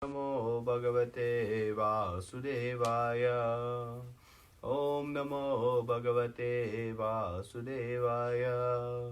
Namo Bhagavate Vasudevaya. Om Namo Bhagavate Vasudevaya.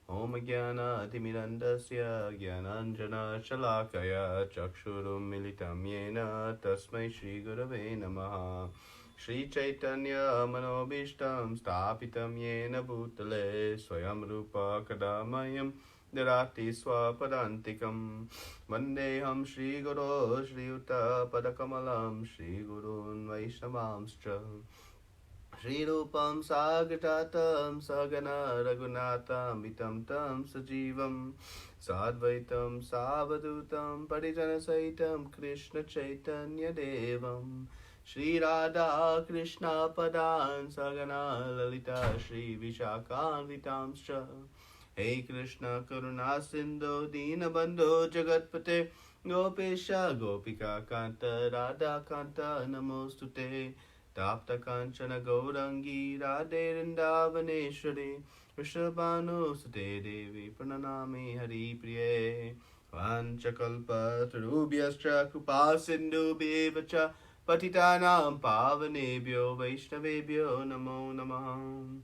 Om Jnana Timirandasya Jnananjana Shalakaya Chakshurum Militam Yena Tasmai Shri Gurave Namaha. Shri Chaitanya Manobishtam Stapitam Yena Bhutale Swayam Rupa Kadamayam Dharati Swapadantikam Vandeham Shri Guru Shri Yuta Padakamalam Shri Gurun Vaishnavamscha Shri Rupam Sagatatam Sagana Raghunatam Vitam Tam Sajivam Sadvaitam Savadutam Parijana Saitam Krishna Chaitanya Devam Shri Radha Krishna Padan Sagana Lalita Shri Vishakan Vitamscha Hey Krishna Karuna Sindhu Dina Bandhu Jagatpate Gopesha Gopika Kanta Radha Kanta Namostute Tapta Kanchana Gaurangi Radhe Vrindavaneshwari Vrishabhanu Sute Devi Prananami Hari Priye Vanchakalpa Tarubhyascha Krupa Sindhu Bhevacha Patitanam Pavanebhyo Vaishnavebhyo Namo Namaha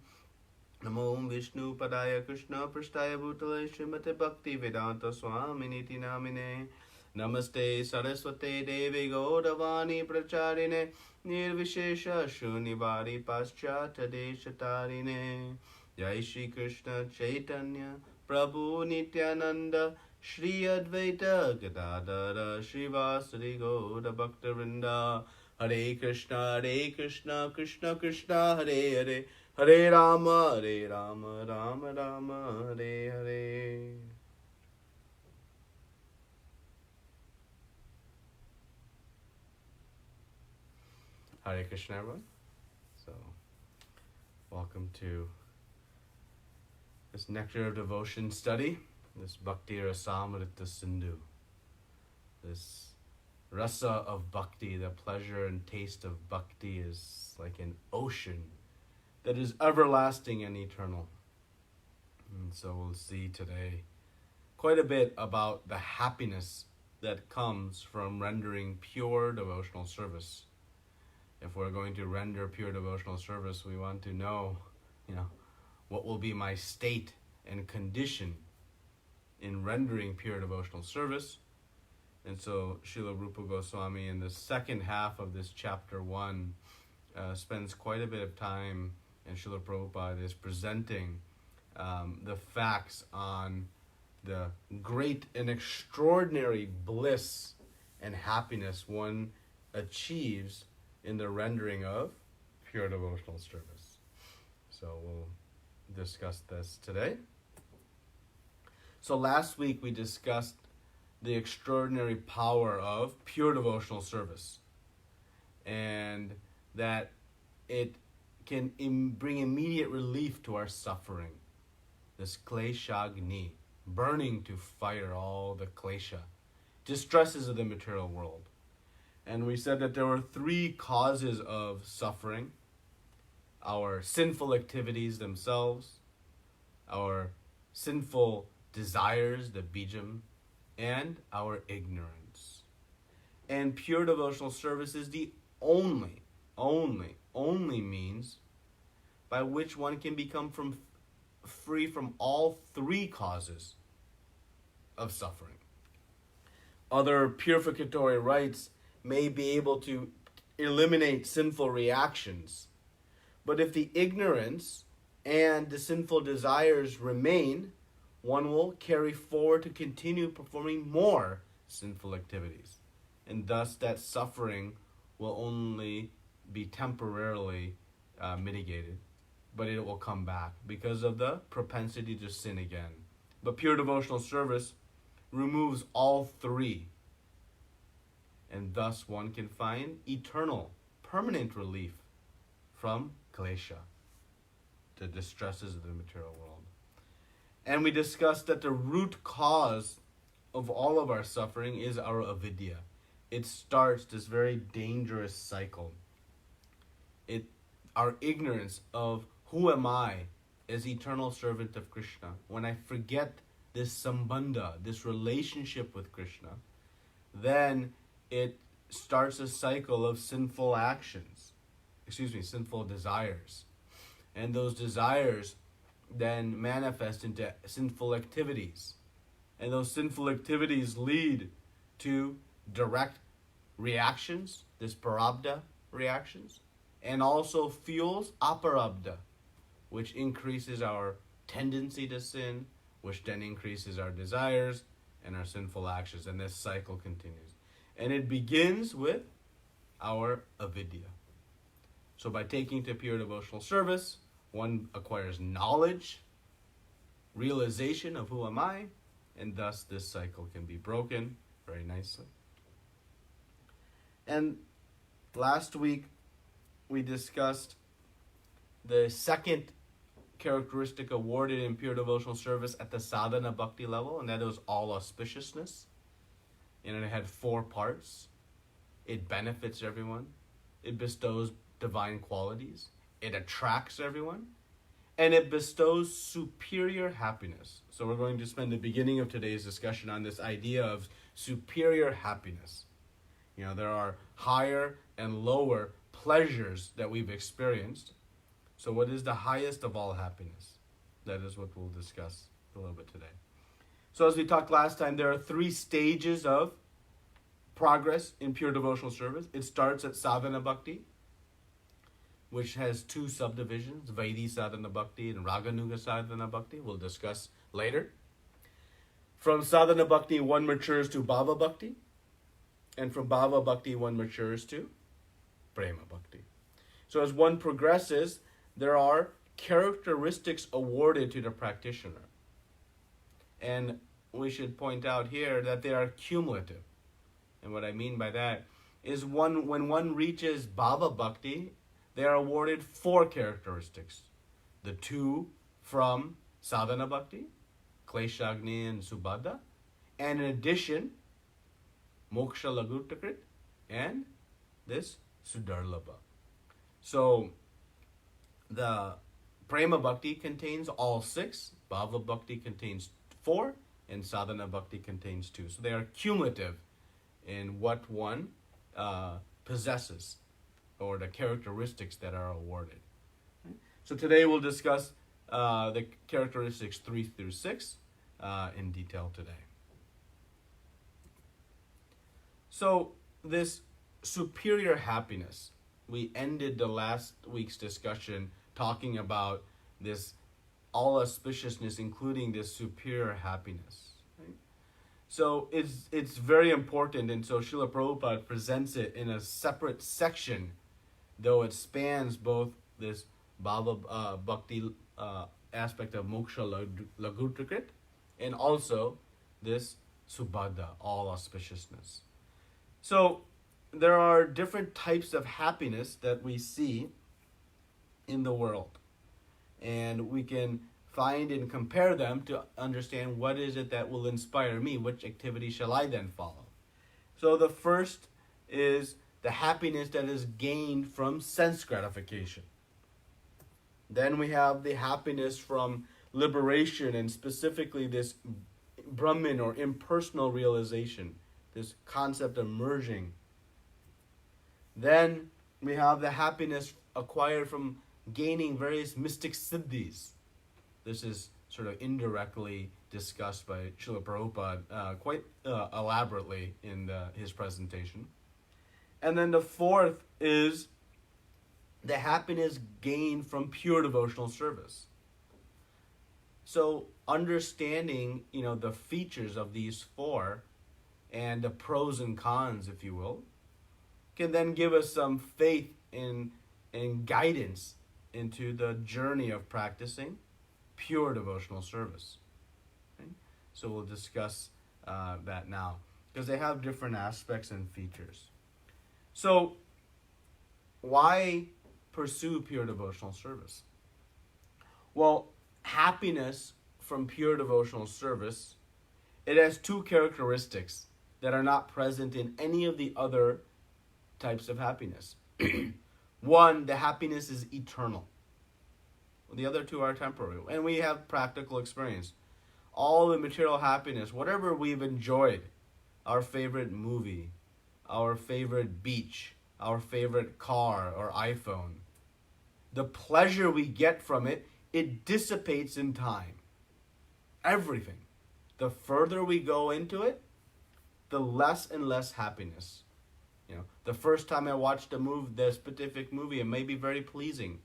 Namo Vishnu Padaya Krishna Prasthaya Bhutale Srimate Bhakti Vedanta Swami Niti Namine Namaste Saraswate Devi Gaudavani Pracharine Nirvishesha Shunivari Paschata Deshatarine Jai Shri Krishna Chaitanya Prabhu Nityananda Shri Advaita Gadadara Srivasari Gauda Bhaktarinda Hare Krishna Krishna Krishna Hare Hare Hare Rama Rama Rama Hare Hare. Hare Krishna, everyone. So, welcome to this Nectar of Devotion study, this Bhakti Rasamrita Sindhu, this rasa of bhakti, the pleasure and taste of bhakti is like an ocean that is everlasting and eternal. And so we'll see today quite a bit about the happiness that comes from rendering pure devotional service. If we're going to render pure devotional service, we want to know, what will be my state and condition in rendering pure devotional service. And so Srila Rupa Goswami in the second half of this chapter 1 spends quite a bit of time, and Srila Prabhupada is presenting the facts on the great and extraordinary bliss and happiness one achieves in the rendering of pure devotional service. So we'll discuss this today. So last week we discussed the extraordinary power of pure devotional service, and that it can bring immediate relief to our suffering. This kleshagni, burning to fire all the klesha, distresses of the material world. And we said that there were 3 causes of suffering: our sinful activities themselves, our sinful desires, the bijam, and our ignorance. And pure devotional service is the only means by which one can become free from all 3 causes of suffering. Other purificatory rites may be able to eliminate sinful reactions, but if the ignorance and the sinful desires remain, one will carry forward to continue performing more sinful activities, and thus that suffering will only be temporarily mitigated, but it will come back because of the propensity to sin again. But pure devotional service removes all 3, and thus one can find eternal, permanent relief from klesha, the distresses of the material world. And we discussed that the root cause of all of our suffering is our avidya. It starts this very dangerous cycle. Our ignorance of who am I as eternal servant of Krishna. When I forget this sambandha, this relationship with Krishna, then it starts a cycle of sinful desires. And those desires then manifest into sinful activities. And those sinful activities lead to direct reactions, this parabdha reactions, and also fuels aparabdha, which increases our tendency to sin, which then increases our desires and our sinful actions. And this cycle continues. And it begins with our avidya. So by taking to pure devotional service, one acquires knowledge, realization of who am I, and thus this cycle can be broken very nicely. And last week we discussed the second characteristic awarded in pure devotional service at the sadhana bhakti level, and that was all auspiciousness. And it had 4 parts. It benefits everyone. It bestows divine qualities. It attracts everyone. And it bestows superior happiness. So we're going to spend the beginning of today's discussion on this idea of superior happiness. You know, there are higher and lower pleasures that we've experienced. So what is the highest of all happiness? That is what we'll discuss a little bit today. So as we talked last time, there are 3 stages of progress in pure devotional service. It starts at sadhana bhakti, which has 2 subdivisions, Vaidhi sadhana bhakti and Raganuga sadhana bhakti. We'll discuss later. From sadhana bhakti, one matures to bhava bhakti. And from bhava bhakti, one matures to prema bhakti. So as one progresses, there are characteristics awarded to the practitioner. And we should point out here that they are cumulative. And what I mean by that is when one reaches bhava bhakti, they are awarded 4 characteristics. The 2 from sadhana bhakti, kleshagni and subhadha, and in addition, moksha laguttakrit and this sudarlabha. So the prema bhakti contains all 6, bhava bhakti contains 4, and sadhana bhakti contains 2. So they are cumulative in what one possesses, or the characteristics that are awarded. So today we'll discuss the characteristics 3 through 6 in detail today. So this superior happiness, we ended the last week's discussion talking about this all auspiciousness, including this superior happiness. Right? So it's very important, and so Srila Prabhupada presents it in a separate section, though it spans both this bhava bhakti aspect of moksha laguttakrit and also this subhadha, all auspiciousness. So there are different types of happiness that we see in the world, and we can find and compare them to understand what is it that will inspire me, which activity shall I then follow. So the first is the happiness that is gained from sense gratification. Then we have the happiness from liberation, and specifically this Brahman or impersonal realization, this concept of merging. Then we have the happiness acquired from gaining various mystic siddhis. This is sort of indirectly discussed by Srila Prabhupada quite elaborately in his presentation. And then the fourth is the happiness gained from pure devotional service. So understanding, the features of these 4 and the pros and cons, if you will, can then give us some faith and guidance into the journey of practicing pure devotional service. Okay? So we'll discuss that now, because they have different aspects and features. So why pursue pure devotional service? Well, happiness from pure devotional service, it has 2 characteristics that are not present in any of the other types of happiness. One, the happiness is eternal. The other 2 are temporary. And we have practical experience. All the material happiness, whatever we've enjoyed our favorite movie, our favorite beach, our favorite car or iPhone, the pleasure we get from it, it dissipates in time. Everything. The further we go into it, the less and less happiness. The first time I watched the specific movie, it may be very pleasing.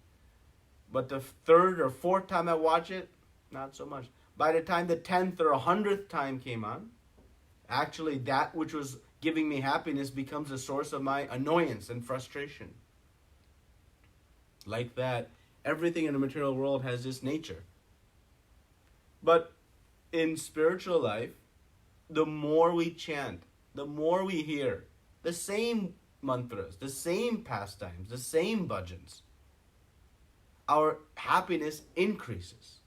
But the third or fourth time I watch it, not so much. By the time the 10th or 100th time came on, actually that which was giving me happiness becomes a source of my annoyance and frustration. Like that, everything in the material world has this nature. But in spiritual life, the more we chant, the more we hear the same mantras, the same pastimes, the same bhajans, our happiness increases.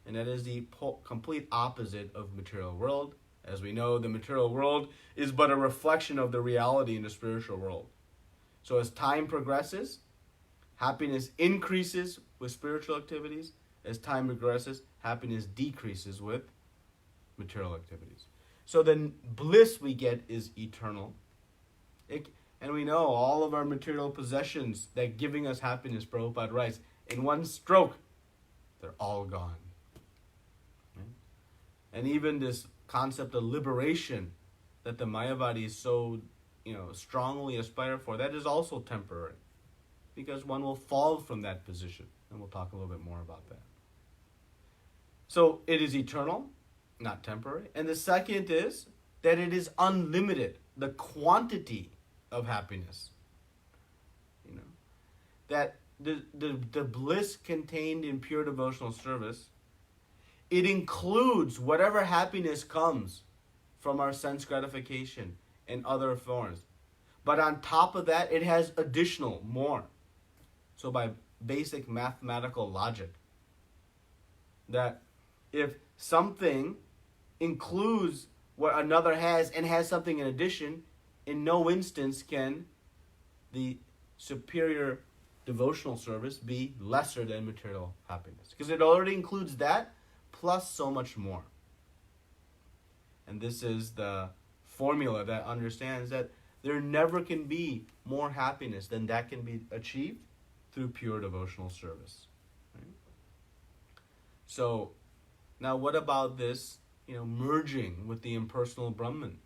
And that is the complete opposite of material world. As we know, the material world is but a reflection of the reality in the spiritual world. So as time progresses, happiness increases with spiritual activities. As time progresses, happiness decreases with material activities. So the bliss we get is eternal. And we know all of our material possessions that giving us happiness, Prabhupada writes, in one stroke, they're all gone. Right? And even this concept of liberation that the Mayavadis so strongly aspire for, that is also temporary. Because one will fall from that position. And we'll talk a little bit more about that. So it is eternal, not temporary. And the second is that it is unlimited, the quantity of happiness. That the bliss contained in pure devotional service, it includes whatever happiness comes from our sense gratification and other forms. But on top of that, it has additional, more. So by basic mathematical logic, that if something includes what another has and has something in addition, in no instance can the superior devotional service be lesser than material happiness. Because it already includes that plus so much more. And this is the formula that understands that there never can be more happiness than that can be achieved through pure devotional service. Right? So, now what about this, merging with the impersonal Brahman?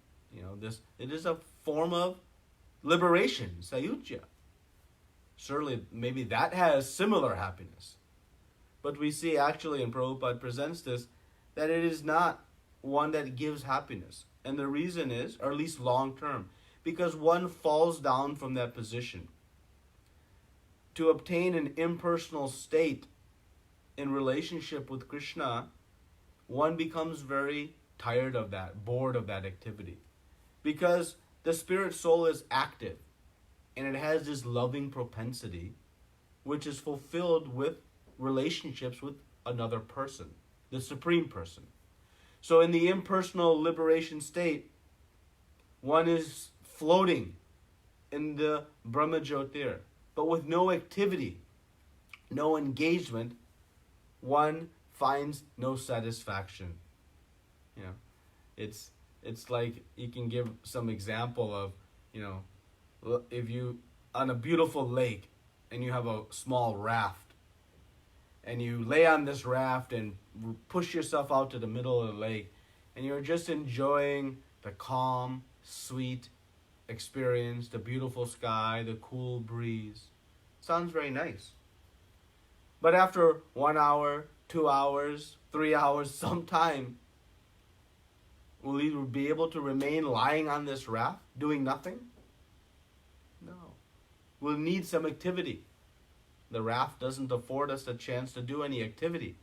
It is a form of liberation, sayutya. Certainly, maybe that has similar happiness. But we see actually, and Prabhupada presents this, that it is not one that gives happiness. And the reason is, or at least long term, because one falls down from that position. To obtain an impersonal state in relationship with Krishna, one becomes very tired of that, bored of that activity. Because the spirit soul is active, and it has this loving propensity, which is fulfilled with relationships with another person, the Supreme Person. So in the impersonal liberation state, one is floating in the Brahma Jyotir, but with no activity, no engagement, one finds no satisfaction. It's like you can give some example of, if you, on a beautiful lake, and you have a small raft, and you lay on this raft and push yourself out to the middle of the lake, and you're just enjoying the calm, sweet experience, the beautiful sky, the cool breeze. Sounds very nice. But after 1 hour, 2 hours, 3 hours, some time, will you be able to remain lying on this raft, doing nothing? No. We'll need some activity. The raft doesn't afford us a chance to do any activity.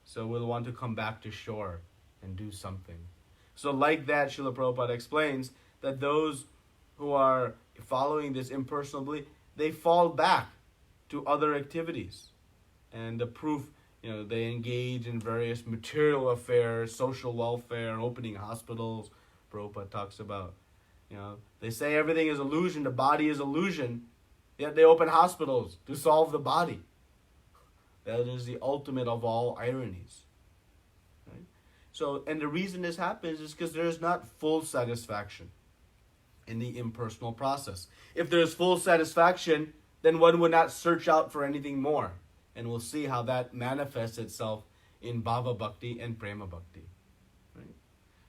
So we'll want to come back to shore and do something. So like that, Srila Prabhupada explains that those who are following this impersonal belief, they fall back to other activities. And the proof, they engage in various material affairs, social welfare, opening hospitals. Prabhupada talks about, they say everything is illusion, the body is illusion, yet they open hospitals to solve the body. That is the ultimate of all ironies. Right? So, and the reason this happens is because there is not full satisfaction in the impersonal process. If there's full satisfaction, then one would not search out for anything more. And we'll see how that manifests itself in Bhava Bhakti and Prema Bhakti. Right?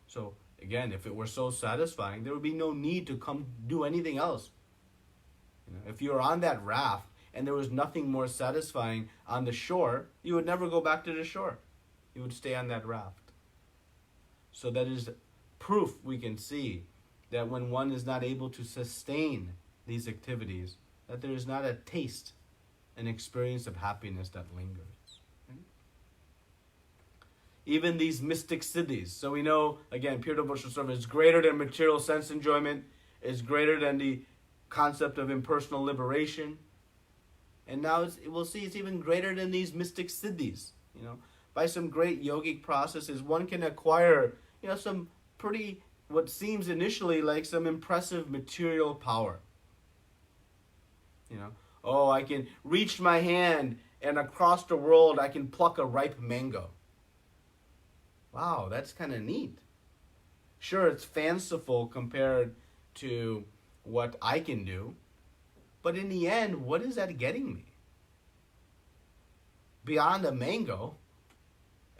So, again, if it were so satisfying, there would be no need to come do anything else. If you were on that raft and there was nothing more satisfying on the shore, you would never go back to the shore. You would stay on that raft. So that is proof we can see that when one is not able to sustain these activities, that there is not a taste, an experience of happiness that lingers. Right? Even these mystic siddhis. So we know, again, pure devotional service is greater than material sense enjoyment, is greater than the concept of impersonal liberation. And now we'll see it's even greater than these mystic siddhis. By some great yogic processes, one can acquire, some pretty, what seems initially like some impressive material power. I can reach my hand and across the world I can pluck a ripe mango. Wow, that's kind of neat. Sure, it's fanciful compared to what I can do, but in the end, what is that getting me? Beyond a mango,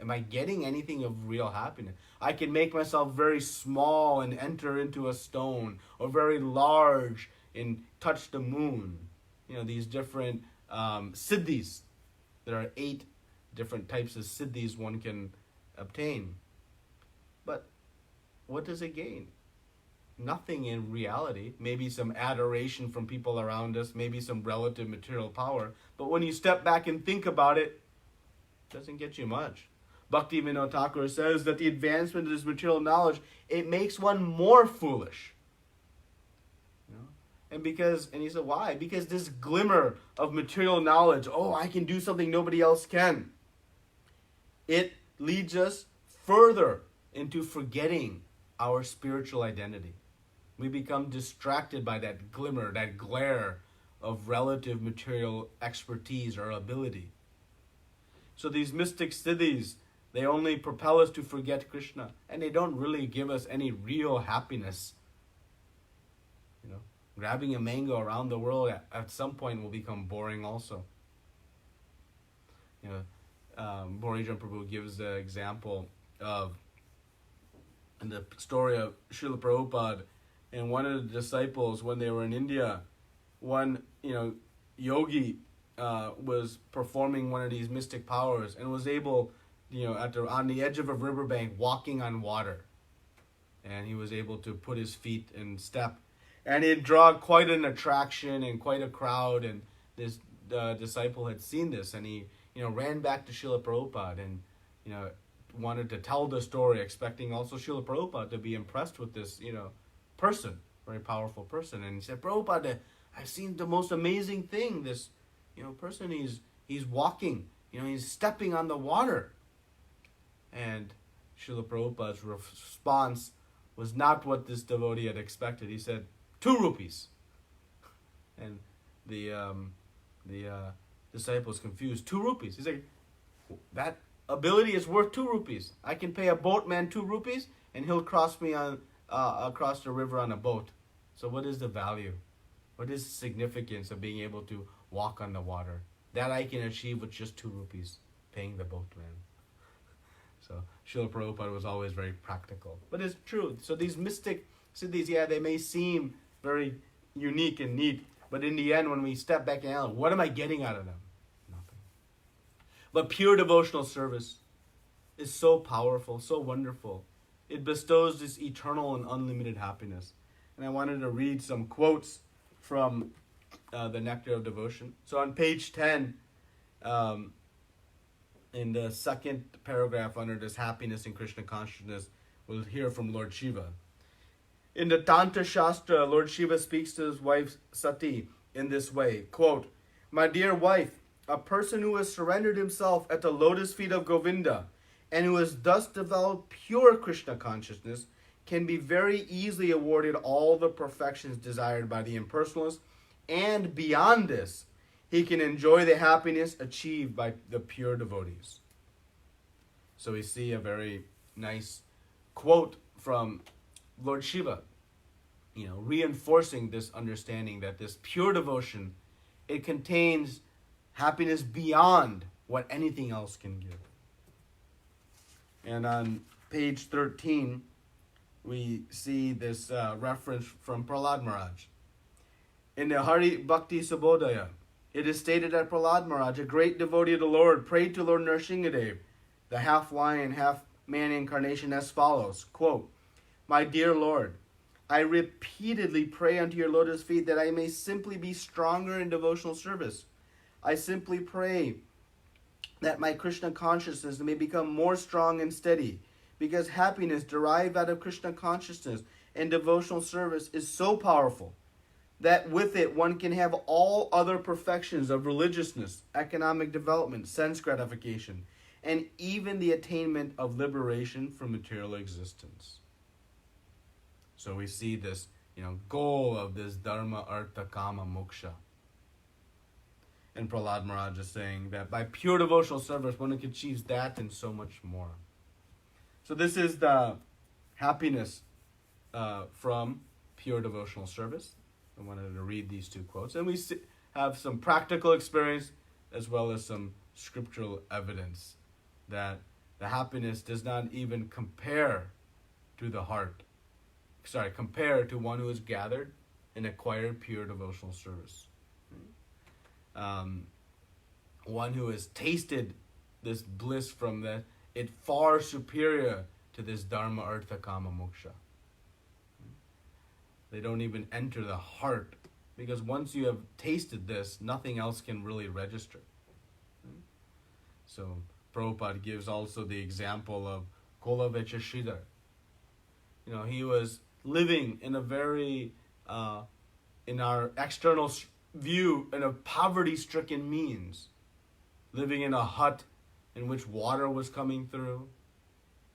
am I getting anything of real happiness? I can make myself very small and enter into a stone, or very large and touch the moon. These different siddhis. There are 8 different types of siddhis one can obtain. But what does it gain? Nothing in reality. Maybe some adoration from people around us, maybe some relative material power. But when you step back and think about it, it doesn't get you much. Bhakti Vinod Thakur says that the advancement of this material knowledge, it makes one more foolish. And he said, why? Because this glimmer of material knowledge, I can do something nobody else can. It leads us further into forgetting our spiritual identity. We become distracted by that glimmer, that glare of relative material expertise or ability. So these mystic siddhis, they only propel us to forget Krishna, and they don't really give us any real happiness. Grabbing a mango around the world at some point will become boring also. Borijan Prabhu gives the example of, in the story of Srila Prabhupada and one of the disciples when they were in India, one yogi was performing one of these mystic powers and was able, on the edge of a riverbank, walking on water, and he was able to put his feet in step. And it drew quite an attraction and quite a crowd. And this disciple had seen this, and he, ran back to Srila Prabhupada and, wanted to tell the story, expecting also Srila Prabhupada to be impressed with this, person, very powerful person. And he said, Prabhupada, I've seen the most amazing thing. This, person, he's walking, he's stepping on the water. And Srila Prabhupada's response was not what this devotee had expected. He said, 2 rupees. And the disciple is confused. 2 rupees. He's like, that ability is worth 2 rupees. I can pay a boatman 2 rupees, and he'll cross me on across the river on a boat. So what is the value? What is the significance of being able to walk on the water? That I can achieve with just 2 rupees, paying the boatman. So Srila Prabhupada was always very practical. But it's true. So these mystic siddhis, they may seem very unique and neat, but in the end, when we step back and analyze, what am I getting out of them? Nothing. But pure devotional service is so powerful, so wonderful. It bestows this eternal and unlimited happiness. And I wanted to read some quotes from the Nectar of Devotion. So on page 10, in the second paragraph under this happiness in Krishna consciousness, we'll hear from Lord Shiva. In the Tantra Shastra, Lord Shiva speaks to his wife Sati in this way, quote, "My dear wife, a person who has surrendered himself at the lotus feet of Govinda and who has thus developed pure Krishna consciousness can be very easily awarded all the perfections desired by the impersonalists, and beyond this, he can enjoy the happiness achieved by the pure devotees." So we see a very nice quote from Lord Shiva, reinforcing this understanding that this pure devotion, it contains happiness beyond what anything else can give. And on page 13, we see this reference from Prahlad Maharaj. In the Hari Bhakti Subodhaya, it is stated that Prahlad Maharaj, a great devotee of the Lord, prayed to Lord Nrsingadev, the half-lion, half-man incarnation, as follows, quote, "My dear Lord, I repeatedly pray unto your lotus feet that I may simply be stronger in devotional service. I simply pray that my Krishna consciousness may become more strong and steady, because happiness derived out of Krishna consciousness and devotional service is so powerful that with it one can have all other perfections of religiousness, economic development, sense gratification, and even the attainment of liberation from material existence." So we see this, goal of this dharma, artha, kama, moksha. And Prahlad Maharaj is saying that by pure devotional service, one achieves that and so much more. So this is the happiness from pure devotional service. I wanted to read these two quotes. And we have some practical experience as well as some scriptural evidence that the happiness does not even compare to the heart. Compare to one who has gathered and acquired pure devotional service. One who has tasted this bliss from that, it's far superior to this dharma, artha, kama, moksha. They don't even enter the heart, because once you have tasted this, nothing else can really register. So Prabhupada gives also the example of Kolavecha Sridhar. He was living in a very, in our external view, in a poverty-stricken means, living in a hut in which water was coming through,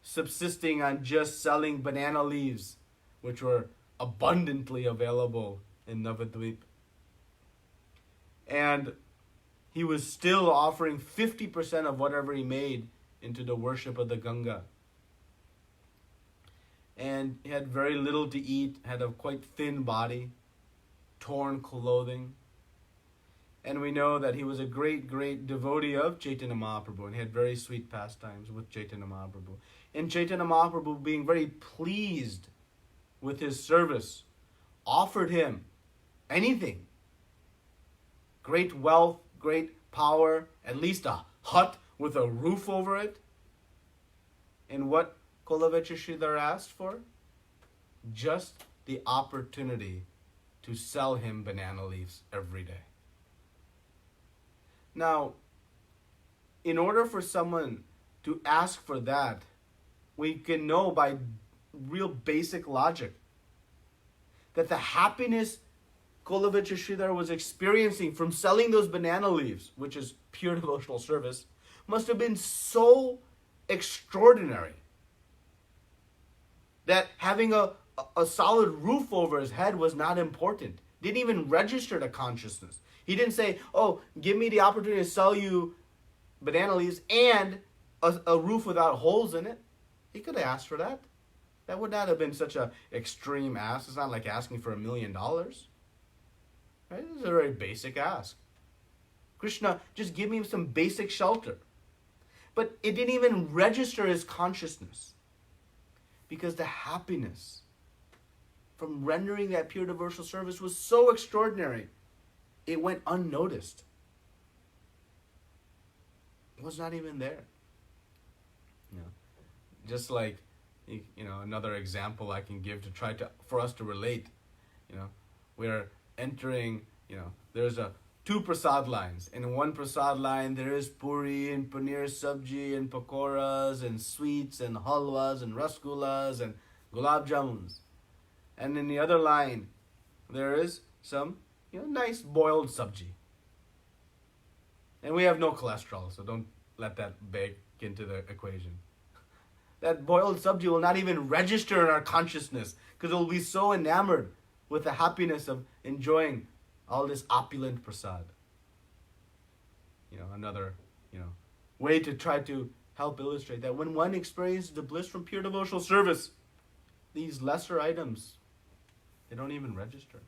subsisting on just selling banana leaves, which were abundantly available in Navadvip. And he was still offering 50% of whatever he made into the worship of the Ganga. And he had very little to eat, had a quite thin body, torn clothing. And we know that he was a great, great devotee of Chaitanya Mahaprabhu, and he had very sweet pastimes with Chaitanya Mahaprabhu. And Chaitanya Mahaprabhu, being very pleased with his service, offered him anything. Great wealth, great power, at least a hut with a roof over it. And what Kolavecha Sridhar asked for? Just the opportunity to sell him banana leaves every day. Now, in order for someone to ask for that, we can know by real basic logic that the happiness Kolavecha Sridhar was experiencing from selling those banana leaves, which is pure devotional service, must have been so extraordinary that having a solid roof over his head was not important. Didn't even register to consciousness. He didn't say, "Oh, give me the opportunity to sell you banana leaves and a roof without holes in it." He could have asked for that. That would not have been such an extreme ask. It's not like asking for $1 million. Right? This is a very basic ask. Krishna, just give me some basic shelter. But it didn't even register his consciousness, because the happiness from rendering that pure devotional service was so extraordinary, it went unnoticed. It was not even there. Just like, another example I can give to try for us to relate. We're entering, there's two prasad lines. In one prasad line, there is puri and paneer sabji and pakoras and sweets and halwas and rasgullas and gulab jamuns. And in the other line, there is some, nice boiled sabji. And we have no cholesterol, so don't let that bake into the equation. That boiled sabji will not even register in our consciousness, because it will be so enamored with the happiness of enjoying all this opulent prasad. Another, way to try to help illustrate that when one experiences the bliss from pure devotional service, these lesser items, they don't even register.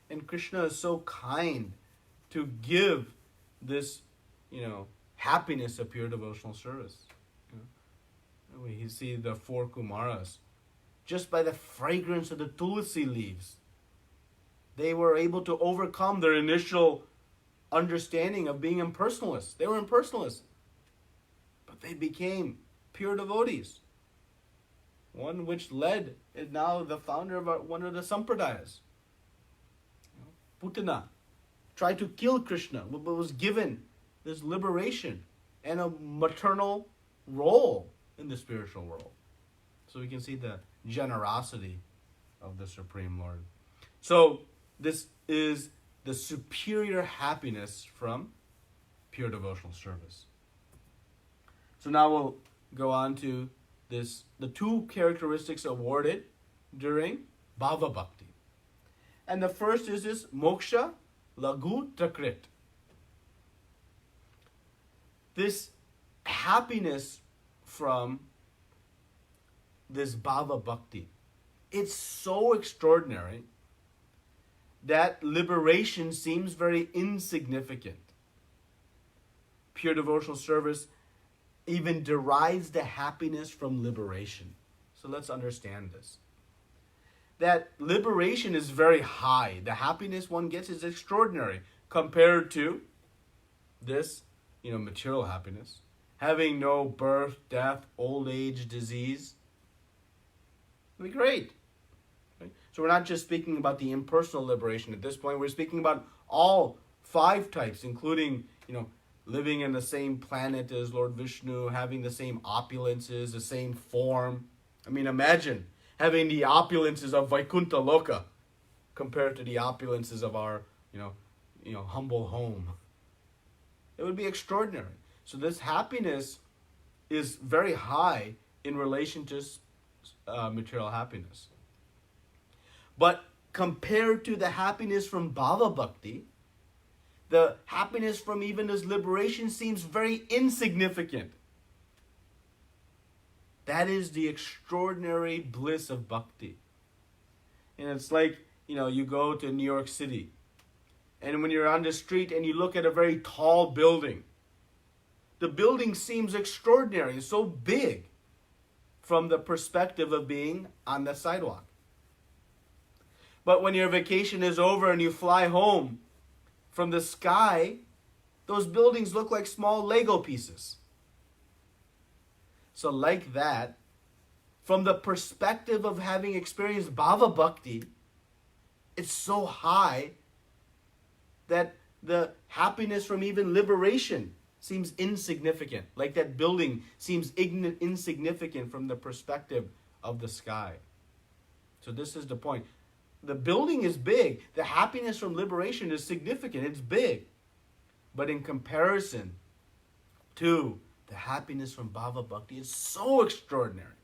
And Krishna is so kind to give this, happiness of pure devotional service. We see the 4 Kumaras. Just by the fragrance of the tulsi leaves, they were able to overcome their initial understanding of being impersonalists. They were impersonalists. But they became pure devotees. One which led is now the founder of one of the sampradayas. Putana tried to kill Krishna, but was given this liberation and a maternal role in the spiritual world. So we can see the generosity of the Supreme Lord. So this is the superior happiness from pure devotional service. So now we'll go on to the 2 characteristics awarded during Bhava Bhakti. And the first is this moksha lagu takrit. This happiness from this Bhava Bhakti, it's so extraordinary that liberation seems very insignificant. Pure devotional service even derives the happiness from liberation. So let's understand this. That liberation is very high. The happiness one gets is extraordinary compared to this, material happiness. Having no birth, death, old age, disease. It'd be great. Right? So we're not just speaking about the impersonal liberation at this point. We're speaking about all 5 types, including, living in the same planet as Lord Vishnu, having the same opulences, the same form. I mean, imagine having the opulences of Vaikuntha Loka compared to the opulences of our, humble home. It would be extraordinary. So this happiness is very high in relation to material happiness. But compared to the happiness from Bhava Bhakti, the happiness from even this liberation seems very insignificant. That is the extraordinary bliss of bhakti. And it's like, you go to New York City, and when you're on the street and you look at a very tall building, the building seems extraordinary, so big from the perspective of being on the sidewalk. But when your vacation is over and you fly home, from the sky, those buildings look like small Lego pieces. So like that, from the perspective of having experienced Bhava Bhakti, it's so high that the happiness from even liberation seems insignificant. Like that building seems insignificant from the perspective of the sky. So this is the point. The building is big. The happiness from liberation is significant. It's big. But in comparison to the happiness from Bhava Bhakti, it's so extraordinary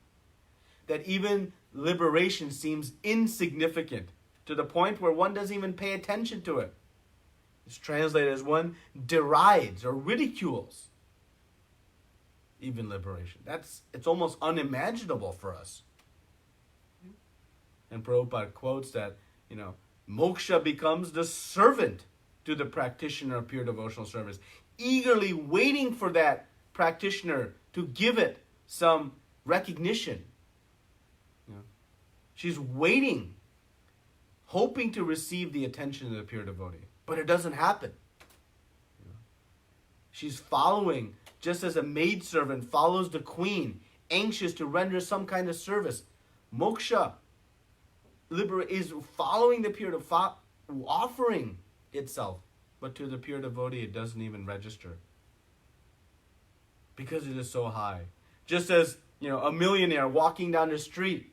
that even liberation seems insignificant to the point where one doesn't even pay attention to it. It's translated as one derides or ridicules even liberation. It's almost unimaginable for us. And Prabhupada quotes that, moksha becomes the servant to the practitioner of pure devotional service, eagerly waiting for that practitioner to give it some recognition. She's waiting, hoping to receive the attention of the pure devotee. But it doesn't happen. She's following, just as a maidservant follows the queen, anxious to render some kind of service. Moksha is following the pure devotee, offering itself. But to the pure devotee, it doesn't even register. Because it is so high. Just as, a millionaire walking down the street,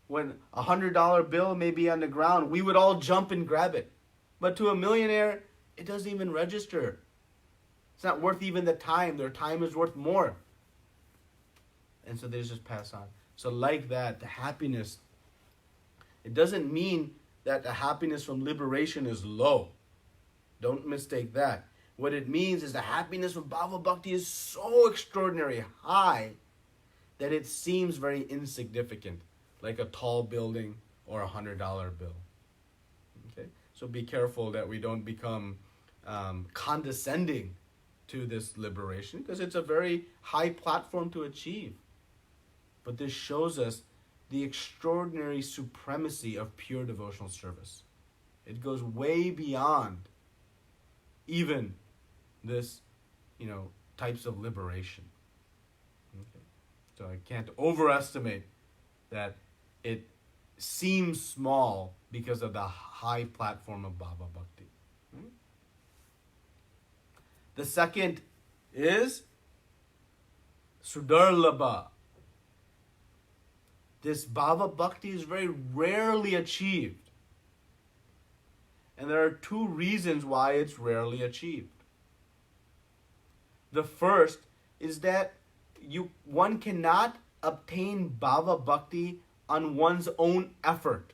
when a $100 bill may be on the ground, we would all jump and grab it. But to a millionaire, it doesn't even register. It's not worth even the time. Their time is worth more. And so they just pass on. So like that, the happiness, it doesn't mean that the happiness from liberation is low. Don't mistake that. What it means is the happiness of Bhava Bhakti is so extraordinary, high, that it seems very insignificant, like a tall building or $100 bill. Okay, so be careful that we don't become condescending to this liberation, because it's a very high platform to achieve. But this shows us the extraordinary supremacy of pure devotional service. It goes way beyond even this, types of liberation. Okay? So I can't overestimate that it seems small because of the high platform of Bhava Bhakti. The second is Sudarlabha. This Bhava Bhakti is very rarely achieved. And there are two reasons why it's rarely achieved. The first is that one cannot obtain Bhava Bhakti on one's own effort.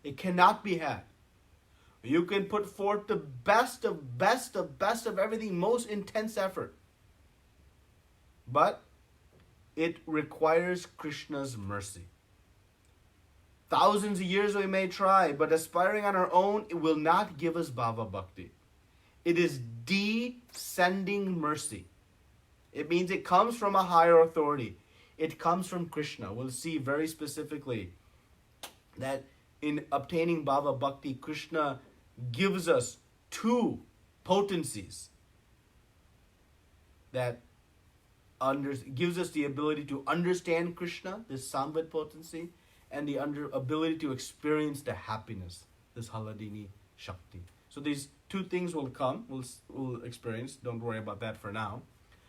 It cannot be had. You can put forth the best of everything, most intense effort. But it requires Krishna's mercy. Thousands of years we may try, but aspiring on our own, it will not give us Bhava Bhakti. It is descending mercy. It means it comes from a higher authority. It comes from Krishna. We'll see very specifically that in obtaining Bhava Bhakti, Krishna gives us two potencies that gives us the ability to understand Krishna, this Samvat potency, and the ability to experience the happiness, this Haladini Shakti. So these two things will come, we'll experience. Don't worry about that for now.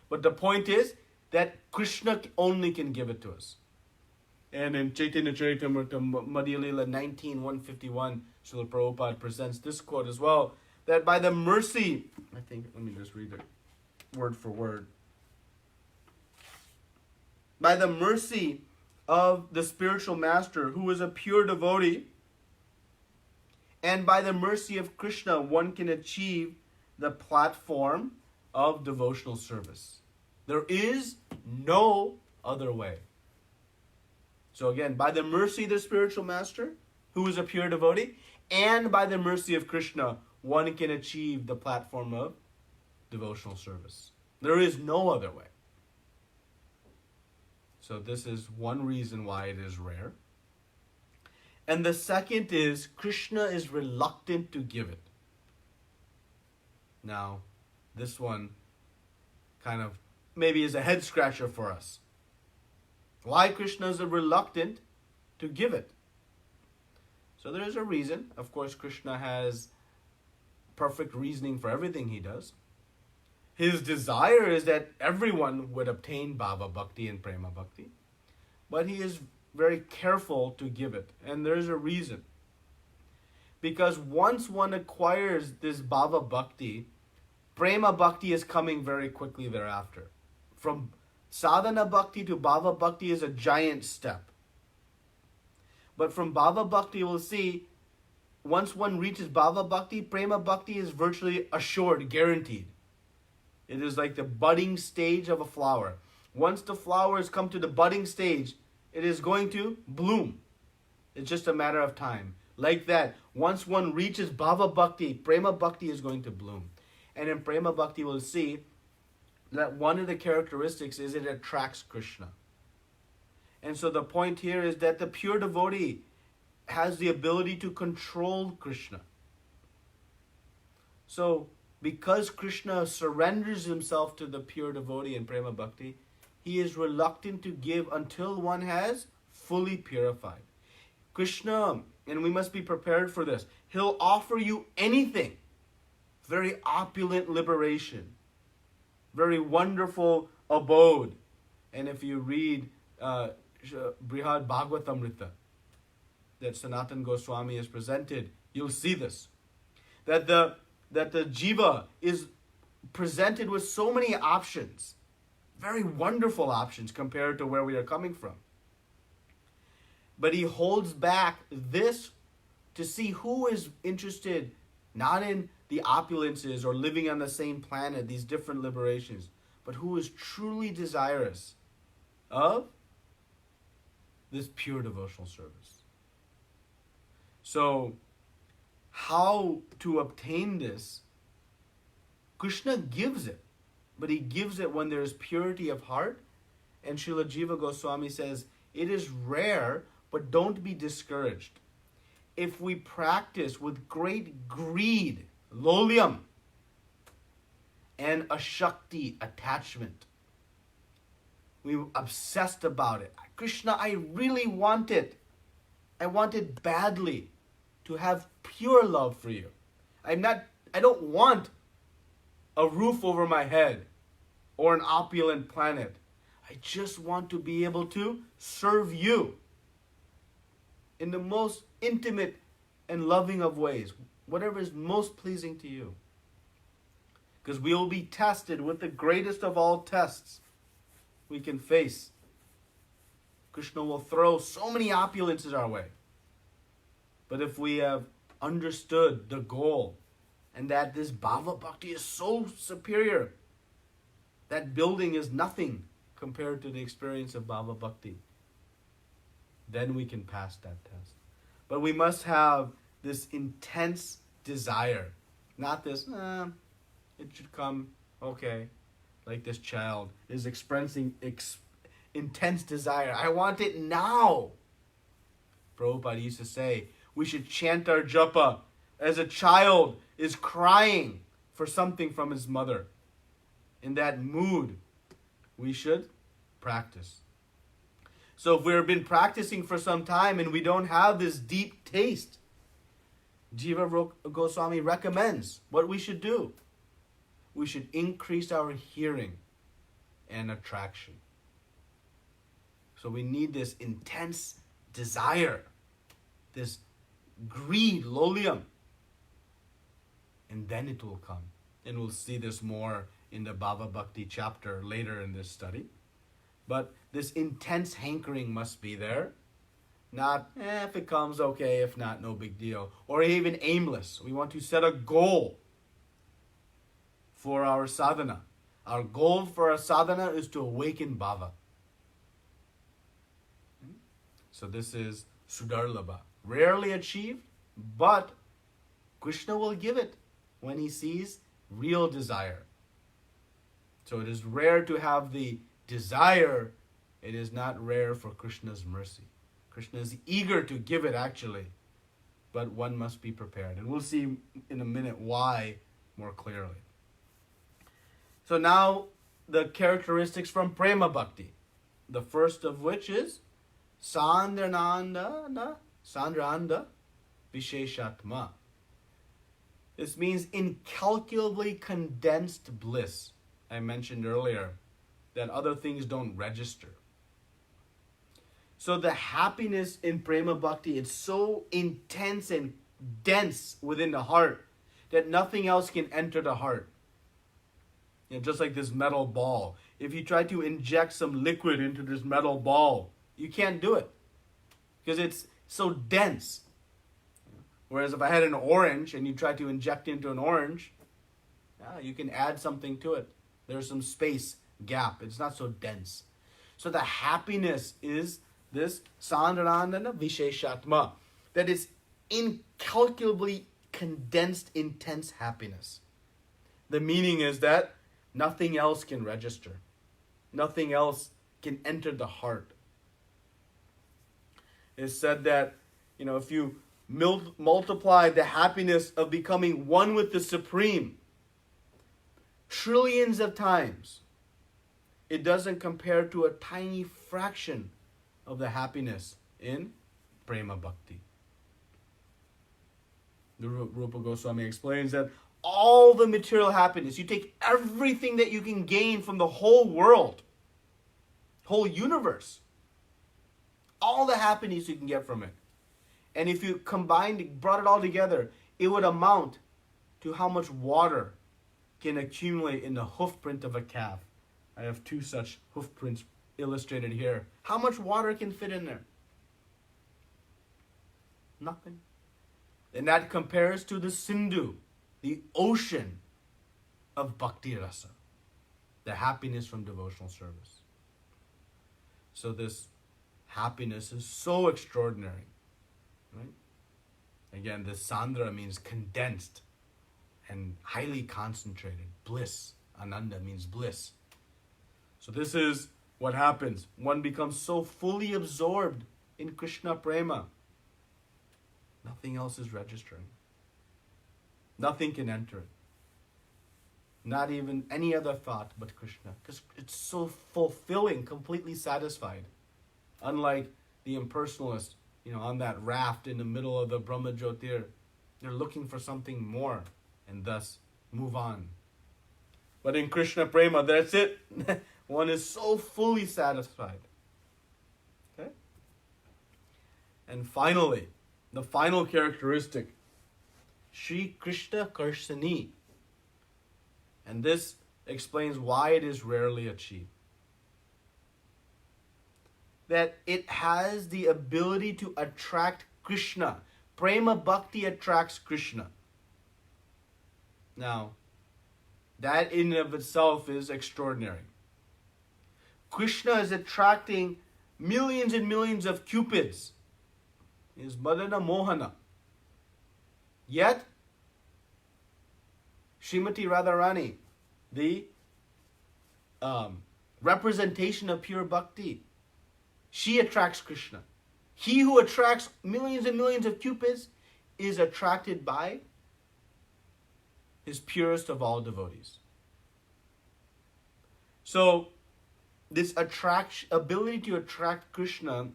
But the point is that Krishna only can give it to us. And in Chaitanya Charitamrita, Madhya Lila 19:151, Srila Prabhupada presents this quote as well, that by the mercy, let me just read it word for word. By the mercy of the spiritual master, who is a pure devotee, and by the mercy of Krishna, one can achieve the platform of devotional service. There is no other way. So again, by the mercy of the spiritual master, who is a pure devotee, and by the mercy of Krishna, one can achieve the platform of devotional service. There is no other way. So this is one reason why it is rare. And the second is Krishna is reluctant to give it. Now, this one kind of maybe is a head scratcher for us. Why Krishna is reluctant to give it? So there is a reason. Of course, Krishna has perfect reasoning for everything he does. His desire is that everyone would obtain Bhava Bhakti and Prema Bhakti. But he is very careful to give it. And there is a reason. Because once one acquires this Bhava Bhakti, Prema Bhakti is coming very quickly thereafter. From Sadhana Bhakti to Bhava Bhakti is a giant step. But from Bhava Bhakti, we'll see, once one reaches Bhava Bhakti, Prema Bhakti is virtually assured, guaranteed. It is like the budding stage of a flower. Once the flower has come to the budding stage, it is going to bloom. It's just a matter of time. Like that, once one reaches Bhava Bhakti, Prema Bhakti is going to bloom. And in Prema Bhakti, we'll see that one of the characteristics is it attracts Krishna. And so the point here is that the pure devotee has the ability to control Krishna. So, because Krishna surrenders himself to the pure devotee in Prema Bhakti, he is reluctant to give until one has fully purified. Krishna, and we must be prepared for this, he'll offer you anything. Very opulent liberation. Very wonderful abode. And if you read Brihad Bhagavatamrita that Sanatana Goswami has presented, you'll see this. That the jiva is presented with so many options. Very wonderful options compared to where we are coming from. But he holds back this to see who is interested not in the opulences or living on the same planet, these different liberations, but who is truly desirous of this pure devotional service. So, how to obtain this? Krishna gives it, but he gives it when there is purity of heart. And Srila Jiva Goswami says, it is rare, but don't be discouraged. If we practice with great greed, lolyam, and a shakti, attachment, we were obsessed about it. Krishna, I really want it. I want it badly to have pure love for you. I don't want a roof over my head or an opulent planet. I just want to be able to serve you in the most intimate and loving of ways, whatever is most pleasing to you. Because we will be tested with the greatest of all tests we can face. Krishna will throw so many opulences our way. But if we have understood the goal and that this Bhava Bhakti is so superior, that building is nothing compared to the experience of Bhava Bhakti, then we can pass that test. But we must have this intense desire, not this, it should come, okay, like this child is expressing intense desire. I want it now. Prabhupada used to say, we should chant our japa as a child is crying for something from his mother. In that mood, we should practice. So if we've been practicing for some time and we don't have this deep taste, Jiva Goswami recommends what we should do. We should increase our hearing and attraction. So we need this intense desire, this greed, lolyam, and then it will come. And we'll see this more in the Bhava Bhakti chapter later in this study. But this intense hankering must be there. Not, if it comes, okay. If not, no big deal. Or even aimless. We want to set a goal for our sadhana. Our goal for our sadhana is to awaken bhava. So this is Sudarlabha. Rarely achieved, but Krishna will give it when he sees real desire. So it is rare to have the desire. It is not rare for Krishna's mercy. Krishna is eager to give it actually, but one must be prepared. And we'll see in a minute why more clearly. So now the characteristics from Prema Bhakti. The first of which is Sandrananda Visheshatma. This means incalculably condensed bliss. I mentioned earlier that other things don't register. So the happiness in Prema Bhakti, it's so intense and dense within the heart that nothing else can enter the heart. Just like this metal ball. If you try to inject some liquid into this metal ball, you can't do it because it's so dense. Whereas if I had an orange and you try to inject into an orange, you can add something to it. There's some space gap. It's not so dense. So the happiness is this Sandranandana Visheshatma. That is incalculably condensed, intense happiness. The meaning is that nothing else can register. Nothing else can enter the heart. It's said that, if you multiply the happiness of becoming one with the Supreme trillions of times, it doesn't compare to a tiny fraction of the happiness in Prema Bhakti. The Rupa Goswami explains that all the material happiness, you take everything that you can gain from the whole world, whole universe, all the happiness you can get from it. And if you brought it all together, it would amount to how much water can accumulate in the hoof print of a calf. I have two such hoof prints illustrated here. How much water can fit in there? Nothing. And that compares to the Sindhu, the ocean of bhakti rasa, the happiness from devotional service. So this happiness is so extraordinary, right? Again, this sandra means condensed and highly concentrated. Bliss, ananda means bliss. So this is what happens. One becomes so fully absorbed in Krishna prema. Nothing else is registering. Nothing can enter it. Not even any other thought but Krishna. Because it's so fulfilling, completely satisfied. Unlike the impersonalist, on that raft in the middle of the Brahma Jyotir, they're looking for something more and thus move on. But in Krishna prema, that's it. One is so fully satisfied. Okay? And finally, the final characteristic, Shri Krishna Karsani. And this explains why it is rarely achieved. That it has the ability to attract Krishna. Prema Bhakti attracts Krishna. Now, that in and of itself is extraordinary. Krishna is attracting millions and millions of cupids. He is Madana Mohana. Yet, Srimati Radharani, the representation of pure bhakti, she attracts Krishna. He who attracts millions and millions of cupids is attracted by his purest of all devotees. So, this ability to attract Krishna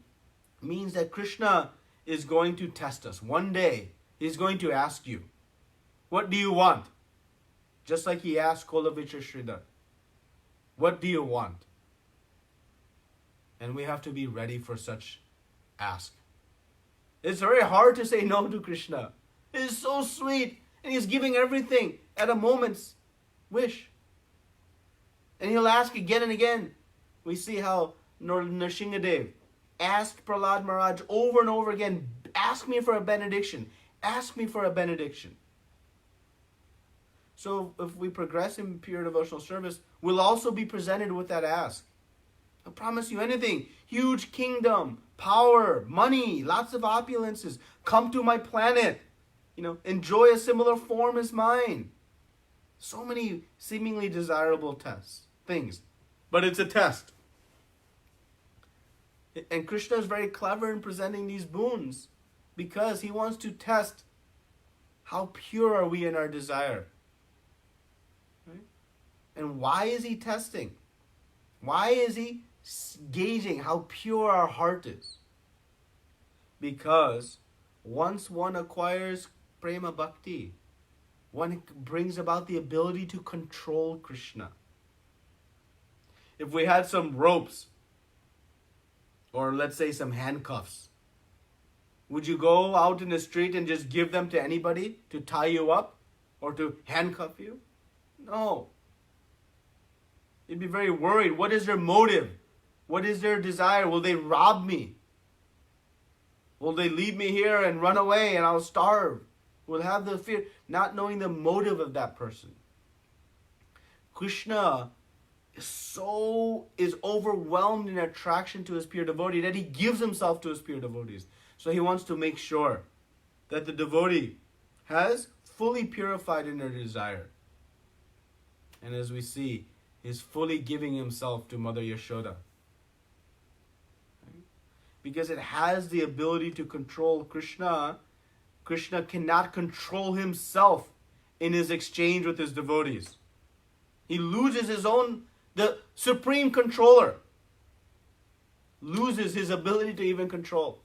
means that Krishna is going to test us. One day, he's going to ask you, what do you want? Just like he asked Kolavitra Sridhar, what do you want? And we have to be ready for such ask. It's very hard to say no to Krishna. It is so sweet. And he's giving everything at a moment's wish. And he'll ask again and again. We see how Nrsingadev asked Prahlad Maharaj over and over again, ask me for a benediction. Ask me for a benediction. So if we progress in pure devotional service, we'll also be presented with that ask. I'll promise you anything. Huge kingdom, power, money, lots of opulences. Come to my planet. Enjoy a similar form as mine. So many seemingly desirable things. But it's a test. And Krishna is very clever in presenting these boons because he wants to test how pure are we in our desire. Right? And why is he testing? Why is he gauging how pure our heart is? Because once one acquires prema bhakti, one brings about the ability to control Krishna. If we had some ropes, or let's say some handcuffs, would you go out in the street and just give them to anybody to tie you up or to handcuff you? No. You'd be very worried. What is their motive? What is their desire? Will they rob me? Will they leave me here and run away and I'll starve? We'll have the fear, not knowing the motive of that person. Krishna is overwhelmed in attraction to his pure devotee that he gives himself to his pure devotees. So he wants to make sure that the devotee has fully purified in their desire. And as we see, he's fully giving himself to Mother Yashoda. Because it has the ability to control Krishna. Krishna cannot control himself in his exchange with his devotees. He loses the supreme controller loses his ability to even control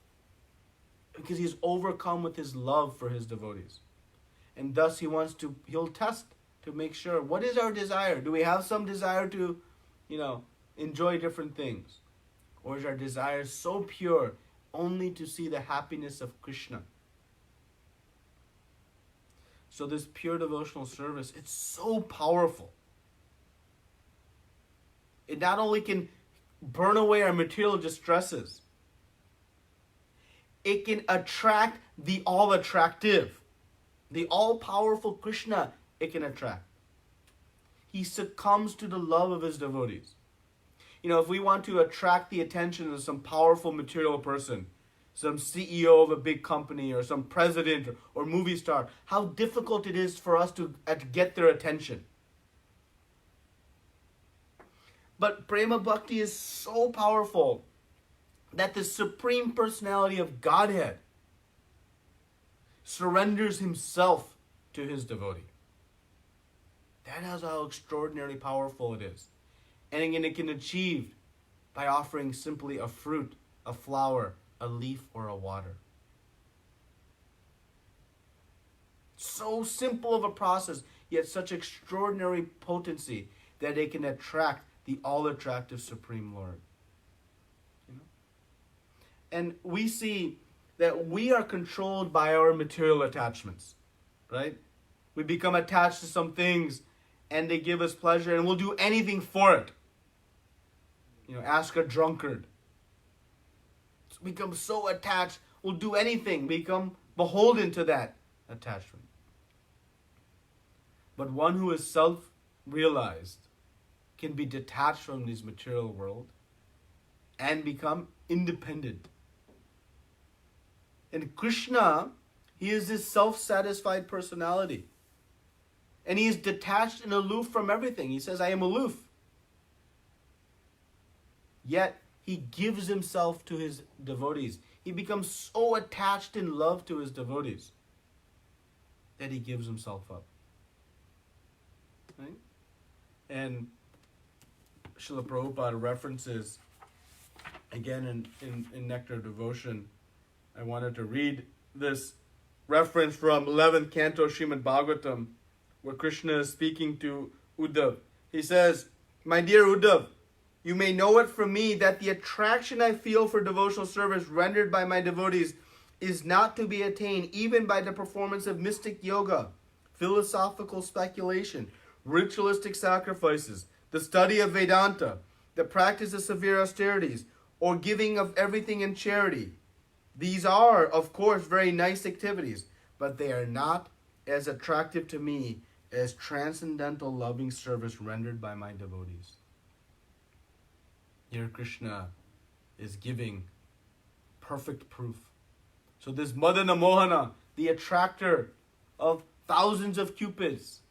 because he's overcome with his love for his devotees. And thus he'll test to make sure, what is our desire? Do we have some desire to, enjoy different things? Or is our desire so pure only to see the happiness of Krishna? So this pure devotional service, it's so powerful. It not only can burn away our material distresses, it can attract the all-attractive. The all-powerful Krishna it can attract. He succumbs to the love of his devotees. If we want to attract the attention of some powerful material person, some CEO of a big company or some president or movie star, how difficult it is for us to get their attention. But Prema Bhakti is so powerful that the Supreme Personality of Godhead surrenders himself to his devotee. That is how extraordinarily powerful it is. And again, it can achieve by offering simply a fruit, a flower, a leaf, or a water. So simple of a process, yet such extraordinary potency that it can attract the all-attractive Supreme Lord. And we see that we are controlled by our material attachments, right? We become attached to some things and they give us pleasure and we'll do anything for it. Ask a drunkard. Become so attached, we'll do anything, become beholden to that attachment. But one who is self-realized can be detached from this material world and become independent. And Krishna, he is this self-satisfied personality. And he is detached and aloof from everything. He says, I am aloof. Yet, he gives himself to his devotees. He becomes so attached in love to his devotees that he gives himself up. Right? And Srila Prabhupada references, again in Nectar Devotion, I wanted to read this reference from 11th Canto Srimad Bhagavatam, where Krishna is speaking to Uddhav. He says, my dear Uddhav, you may know it from me that the attraction I feel for devotional service rendered by my devotees is not to be attained even by the performance of mystic yoga, philosophical speculation, ritualistic sacrifices, the study of Vedanta, the practice of severe austerities, or giving of everything in charity. These are, of course, very nice activities, but they are not as attractive to me as transcendental loving service rendered by my devotees. Here Krishna is giving perfect proof. So this Madana Mohana, the attractor of thousands of cupids,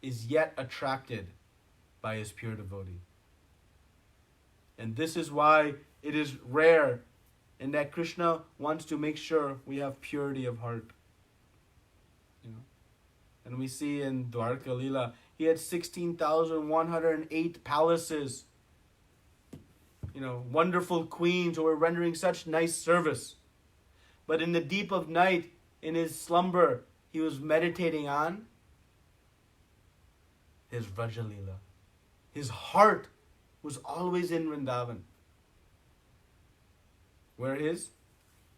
is yet attracted by his pure devotee. And this is why it is rare and that Krishna wants to make sure we have purity of heart. And we see in Dwarka Leela, he had 16,108 palaces. Wonderful queens who were rendering such nice service. But in the deep of night, in his slumber, he was meditating on his Vraja Leela. His heart was always in Vrindavan, where his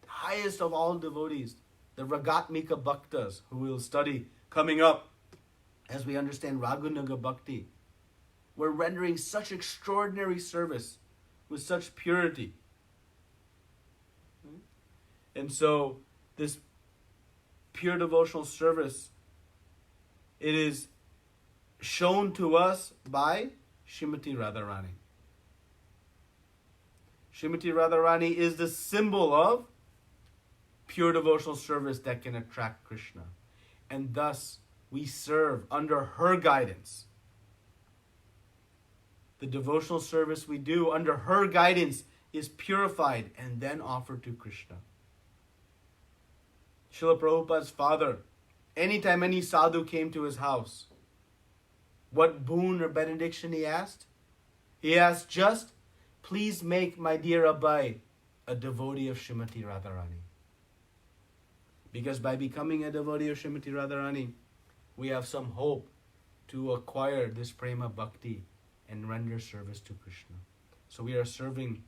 highest of all devotees, the Ragatmika Bhaktas, who we'll study coming up as we understand Raghunaga Bhakti, were rendering such extraordinary service with such purity. And so this pure devotional service, it is shown to us by Srimati Radharani. Srimati Radharani is the symbol of pure devotional service that can attract Krishna. And thus, we serve under her guidance. The devotional service we do under her guidance is purified and then offered to Krishna. Srila Prabhupada's father, anytime any sadhu came to his house, what boon or benediction he asked? He asked just, please make my dear Abai a devotee of Srimati Radharani. Because by becoming a devotee of Srimati Radharani, we have some hope to acquire this prema bhakti and render service to Krishna. So we are serving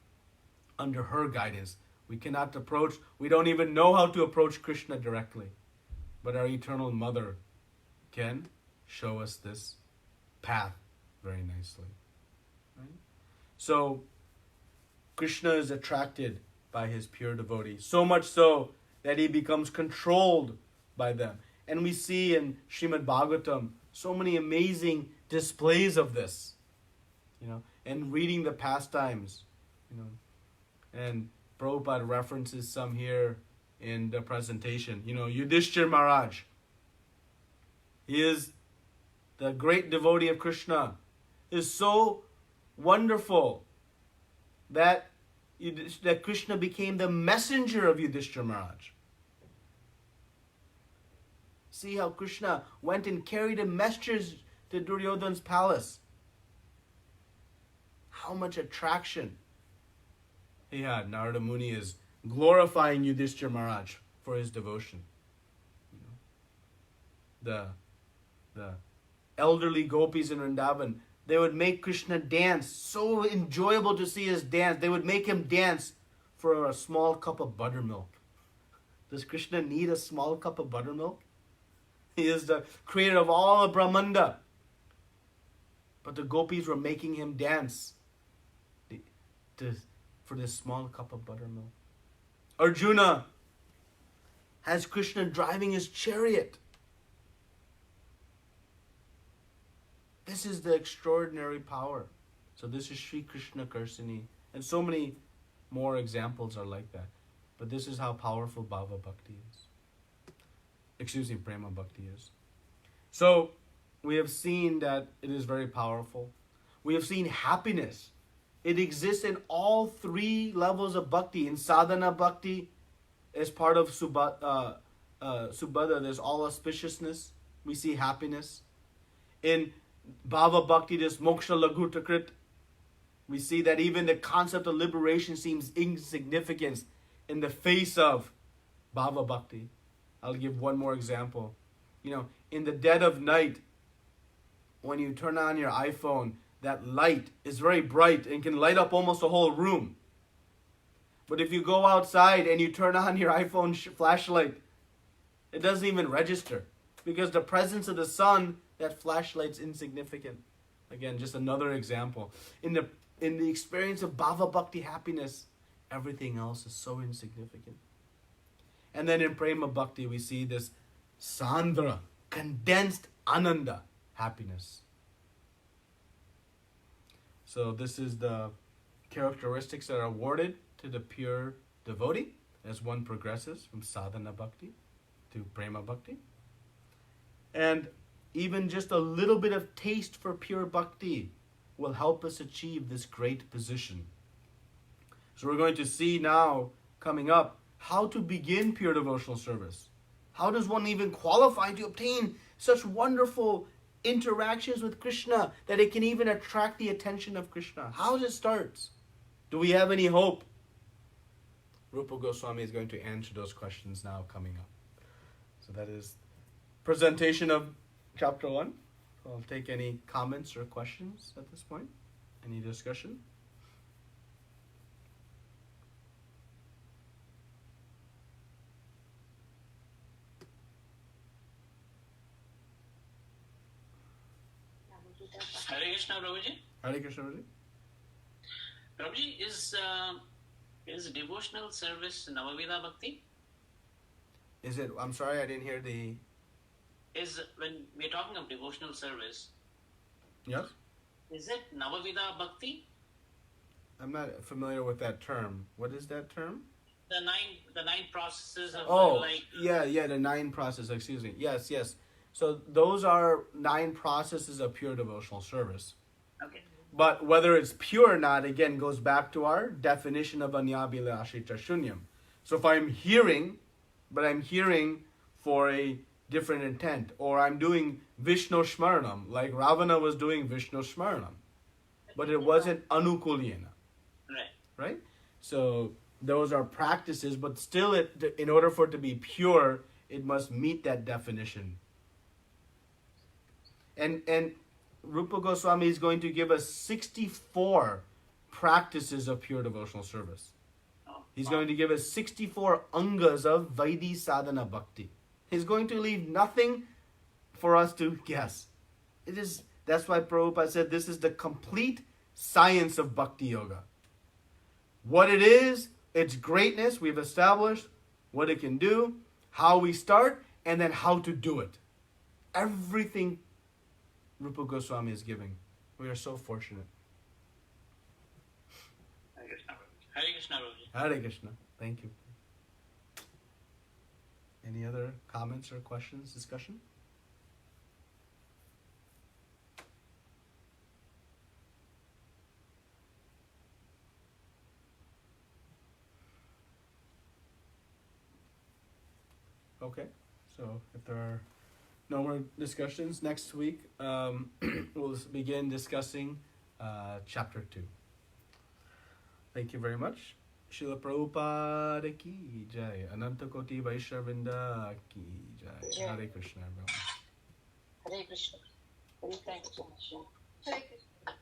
under her guidance. We cannot approach, we don't even know how to approach Krishna directly. But our eternal mother can show us this path very nicely. Right? So Krishna is attracted by his pure devotee, so much so that he becomes controlled by them. And we see in Srimad Bhagavatam so many amazing displays of this, and reading the pastimes, and Prabhupada references some here in the presentation. Yudhishthir Maharaj, he is the great devotee of Krishna, is so wonderful that Krishna became the messenger of Yudhishthir Maharaj. See how Krishna went and carried a message to Duryodhana's palace. How much attraction he had. Narada Muni is glorifying Yudhishthir Maharaj for his devotion. The elderly gopis in Vrindavan, they would make Krishna dance. So enjoyable to see his dance. They would make him dance for a small cup of buttermilk. Does Krishna need a small cup of buttermilk? He is the creator of all of Brahmanda. But the gopis were making him dance for this small cup of buttermilk. Arjuna has Krishna driving his chariot. This is the extraordinary power. So this is Sri Krishna Karsini. And so many more examples are like that. But this is how powerful Bhava Bhakti is. Prema Bhakti is. So we have seen that it is very powerful. We have seen happiness. It exists in all three levels of bhakti. In sadhana bhakti, as part of subhada, there's all auspiciousness. We see happiness. In bhava bhakti, there's moksha laghutakrit. We see that even the concept of liberation seems insignificant in the face of bhava bhakti. I'll give one more example. In the dead of night, when you turn on your iPhone, that light is very bright and can light up almost a whole room. But if you go outside and you turn on your iPhone flashlight, it doesn't even register. Because the presence of the sun, that flashlight's insignificant. Again, just another example. In the experience of Bhava Bhakti happiness, everything else is so insignificant. And then in Prema Bhakti, we see this Sandra, condensed Ananda, happiness. So this is the characteristics that are awarded to the pure devotee as one progresses from sadhana bhakti to prema bhakti. And even just a little bit of taste for pure bhakti will help us achieve this great position. So we're going to see now, coming up, how to begin pure devotional service. How does one even qualify to obtain such wonderful interactions with Krishna that it can even attract the attention of Krishna? How does it start? Do we have any hope? Rupa Goswami is going to answer those questions now coming up. So that is presentation of chapter 1. I'll take any comments or questions at this point. Any discussion? Hare Krishna, Prabhuji. Hare Krishna, Prabhuji. Prabhuji, is devotional service Navavida Bhakti? Is it? I'm sorry, I didn't hear the. Is when we're talking of devotional service. Yes. Is it Navavida Bhakti? I'm not familiar with that term. What is that term? The nine processes of the 9 processes. Excuse me. Yes. So those are 9 processes of pure devotional service. Okay. But whether it's pure or not, again, goes back to our definition of anyabhila ashrita shunyam. So if I'm hearing, but I'm hearing for a different intent, or I'm doing Vishnu Shmaranam, like Ravana was doing Vishnu Shmaranam, but it wasn't anukulyena. Right? So those are practices, but still, in order for it to be pure, it must meet that definition. And Rupa Goswami is going to give us 64 practices of pure devotional service. He's going to give us 64 angas of Vaidhi Sadhana Bhakti. He's going to leave nothing for us to guess. That's why Prabhupada said this is the complete science of Bhakti Yoga. What it is, its greatness, we've established, what it can do, how we start, and then how to do it. Everything Rupa Goswami is giving. We are so fortunate. Hare Krishna. Hare Krishna, Prabhuji. Hare Krishna. Thank you. Any other comments or questions, discussion? Okay, so if there are no more discussions, next week we'll begin discussing chapter 2. Thank you very much. Srila Prabhupada ki jai. Ananta Koti Vaishnavinda ki jai. Hare Krishna, everyone. Hare Krishna. Very thank you so much. Hare Krishna.